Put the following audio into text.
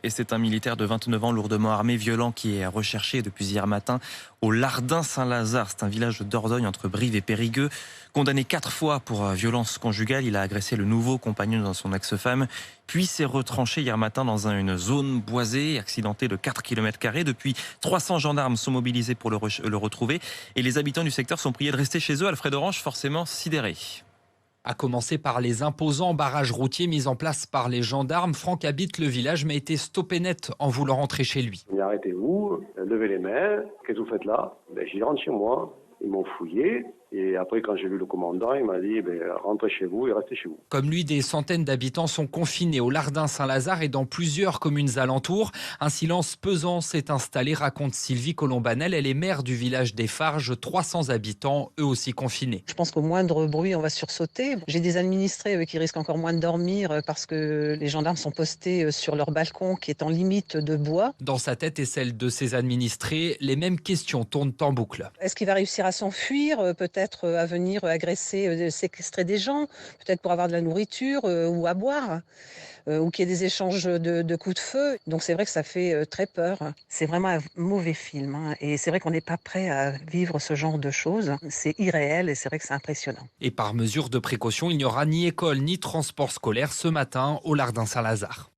Et c'est un militaire de 29 ans lourdement armé, violent, qui est recherché depuis hier matin au Lardin-Saint-Lazare. C'est un village de Dordogne entre Brive et Périgueux. Condamné 4 fois pour violence conjugale, il a agressé le nouveau compagnon de son ex-femme, puis s'est retranché hier matin dans une zone boisée, accidentée de 4 km². Depuis, 300 gendarmes sont mobilisés pour le retrouver. Et les habitants du secteur sont priés de rester chez eux. Alfred Orange, forcément sidéré. À commencer par les imposants barrages routiers mis en place par les gendarmes, Franck habite le village mais a été stoppé net en voulant rentrer chez lui. Il a arrêtez-vous, levez les mains, qu'est-ce que vous faites là? J'y rentre chez moi, ils m'ont fouillé. Et après, quand j'ai vu le commandant, il m'a dit rentrez chez vous et restez chez vous. Comme lui, des centaines d'habitants sont confinés au Lardin-Saint-Lazare et dans plusieurs communes alentours. Un silence pesant s'est installé, raconte Sylvie Colombanel. Elle est maire du village des Farges, 300 habitants, eux aussi confinés. Je pense qu'au moindre bruit, on va sursauter. J'ai des administrés qui risquent encore moins de dormir parce que les gendarmes sont postés sur leur balcon qui est en limite de bois. Dans sa tête et celle de ses administrés, les mêmes questions tournent en boucle. Est-ce qu'il va réussir à s'enfuir, peut-être à venir agresser, séquestrer des gens, peut-être pour avoir de la nourriture ou à boire, ou qu'il y ait des échanges de coups de feu. Donc c'est vrai que ça fait très peur. C'est vraiment un mauvais film, hein. Et c'est vrai qu'on n'est pas prêt à vivre ce genre de choses. C'est irréel et c'est vrai que c'est impressionnant. Et par mesure de précaution, il n'y aura ni école ni transport scolaire ce matin au Lardin-Saint-Lazare.